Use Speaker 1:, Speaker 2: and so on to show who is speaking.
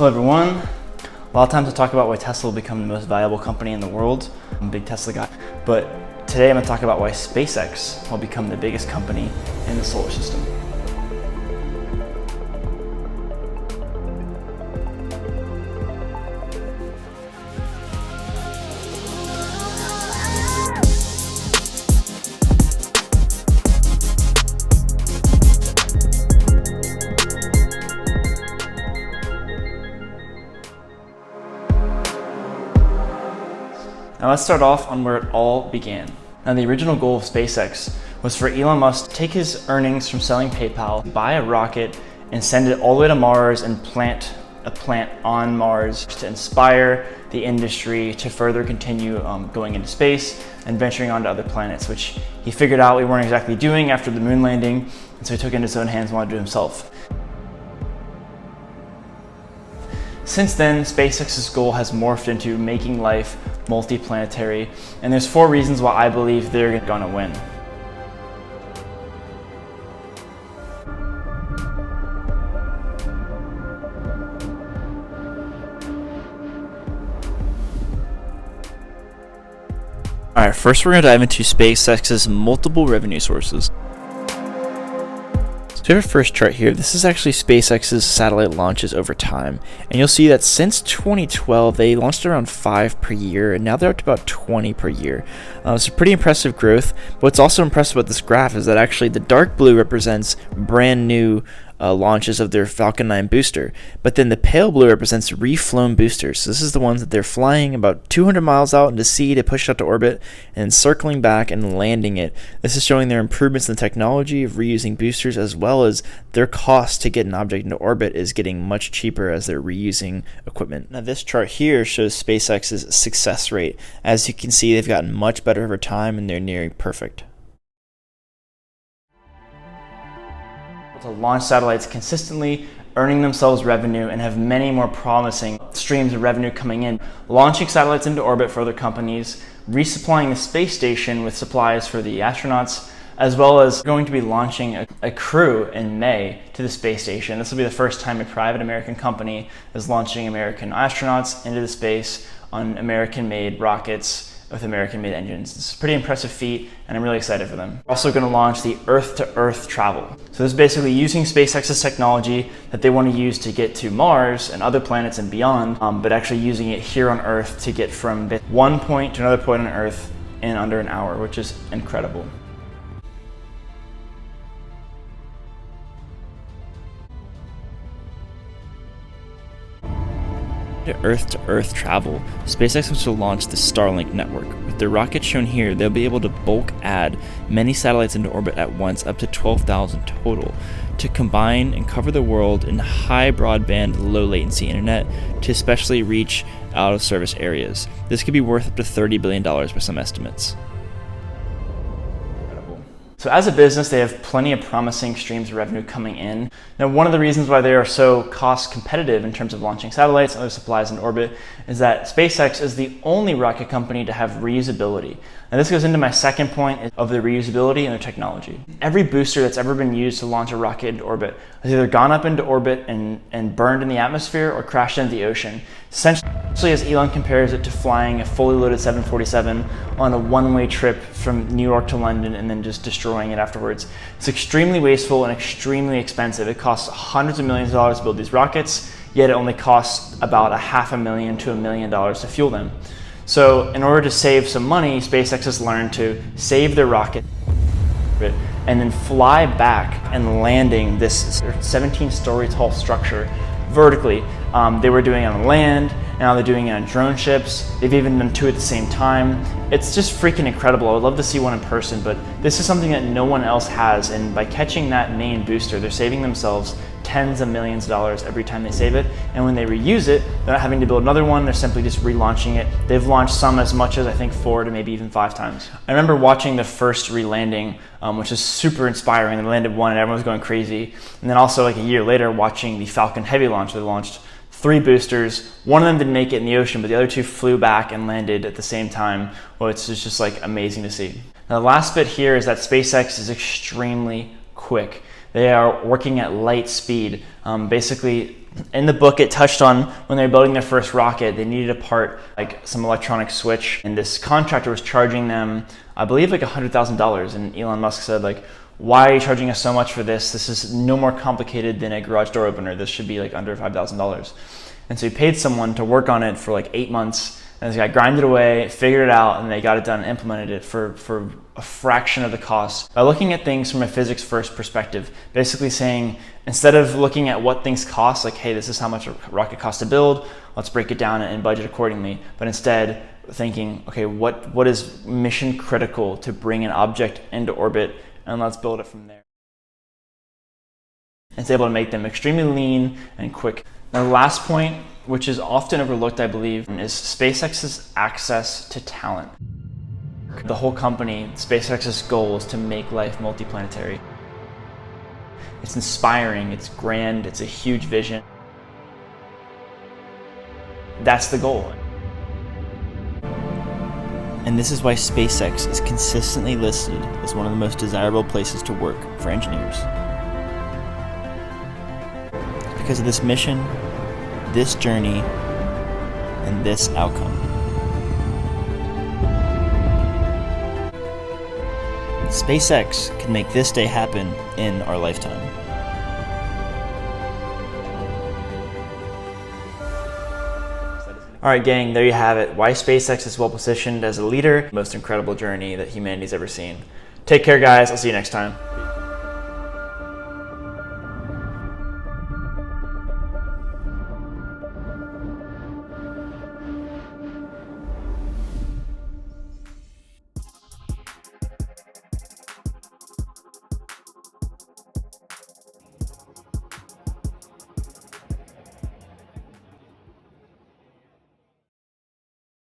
Speaker 1: Hello everyone. A lot of times I talk about why Tesla will become the most valuable company in the world. I'm a big Tesla guy. But today I'm going to talk about why Spacex will become the biggest company in the solar system. Now let's start off on where it all began. Now the original goal of SpaceX was for Elon Musk to take his earnings from selling PayPal, buy a rocket, and send it all the way to Mars and plant a plant on Mars to inspire the industry to further continue going into space and venturing onto other planets, which he figured out we weren't exactly doing after the moon landing, and so he took it into his own hands and wanted to do it himself. Since then, SpaceX's goal has morphed into making life multi-planetary, and there's 4 reasons why I believe they're gonna win. Alright, first we're gonna dive into SpaceX's multiple revenue sources. So we have our first chart here. This is actually SpaceX's satellite launches over time. And you'll see that since 2012, they launched around 5 per year, and now they're up to about 20 per year. It's a pretty impressive growth. But what's also impressive about this graph is that actually the dark blue represents brand new launches of their Falcon 9 booster, but then the pale blue represents reflown boosters. So this is the ones that they're flying about 200 miles out into sea to push it out to orbit and circling back and landing it. This is showing their improvements in the technology of reusing boosters, as well as their cost to get an object into orbit is getting much cheaper as they're reusing equipment. Now this chart here shows SpaceX's success rate. As you can see, they've gotten much better over time and they're nearing perfect. To launch satellites consistently, earning themselves revenue, and have many more promising streams of revenue coming in. Launching satellites into orbit for other companies, resupplying the space station with supplies for the astronauts, as well as going to be launching a crew in May to the space station. This will be the first time a private American company is launching American astronauts into the space on American-made rockets with American-made engines. It's a pretty impressive feat, and I'm really excited for them. We're also going to launch the Earth-to-Earth travel. So this is basically using SpaceX's technology that they want to use to get to Mars and other planets and beyond, but actually using it here on Earth to get from one point to another point on Earth in under an hour, which is incredible. Earth-to-Earth travel, SpaceX wants to launch the Starlink network. With the rocket shown here, they'll be able to bulk add many satellites into orbit at once, up to 12,000 total, to combine and cover the world in high broadband, low latency internet to especially reach out of service areas. This could be worth up to $30 billion by some estimates. So as a business, they have plenty of promising streams of revenue coming in. Now, one of the reasons why they are so cost competitive in terms of launching satellites and other supplies in orbit is that SpaceX is the only rocket company to have reusability. And this goes into my second point of the reusability and their technology. Every booster that's ever been used to launch a rocket into orbit has either gone up into orbit and burned in the atmosphere or crashed into the ocean. Essentially, as Elon compares it to flying a fully loaded 747 on a one-way trip from New York to London and then just destroying it afterwards. It's extremely wasteful and extremely expensive. It costs hundreds of millions of dollars to build these rockets, yet it only costs about $500,000 to $1 million to fuel them. So in order to save some money, SpaceX has learned to save their rocket and then fly back and landing this 17-story tall structure vertically. They were doing it on land, now they're doing it on drone ships. They've even done 2 at the same time. It's just freaking incredible. I would love to see one in person, but this is something that no one else has, and by catching that main booster, they're saving themselves tens of millions of dollars every time they save it, and when they reuse it, they're not having to build another one, they're simply just relaunching it. They've launched some as much as I think 4 to maybe even 5 times. I remember watching the first re-landing, which is super inspiring. They landed one and everyone was going crazy, and then also like a year later watching the Falcon Heavy launch. They launched 3 boosters. One of them didn't make it in the ocean, but the other 2 flew back and landed at the same time. Well, it's just like amazing to see. Now, the last bit here is that SpaceX is extremely quick. They are working at light speed. Basically, In the book, it touched on when they were building their first rocket, they needed a part, like some electronic switch, and this contractor was charging them, I believe, like $100,000. And Elon Musk said, like, why are you charging us so much for this? This is no more complicated than a garage door opener. This should be like under $5,000. And so he paid someone to work on it for like 8 months. And this guy grinded away, figured it out, and they got it done and implemented it for a fraction of the cost. By looking at things from a physics first perspective, basically saying, instead of looking at what things cost, like, hey, this is how much a rocket costs to build, let's break it down and budget accordingly. But instead thinking, okay, what is mission critical to bring an object into orbit, and let's build it from there. It's able to make them extremely lean and quick. Now, the last point, which is often overlooked, I believe, is SpaceX's access to talent. The whole company, SpaceX's goal is to make life multiplanetary. It's inspiring, it's grand, it's a huge vision. That's the goal. And this is why SpaceX is consistently listed as one of the most desirable places to work for engineers. Because of this mission, this journey, and this outcome. SpaceX can make this day happen in our lifetime. All right, gang, there you have it. Why SpaceX is well positioned as a leader. Most incredible journey that humanity's ever seen. Take care, guys. I'll see you next time.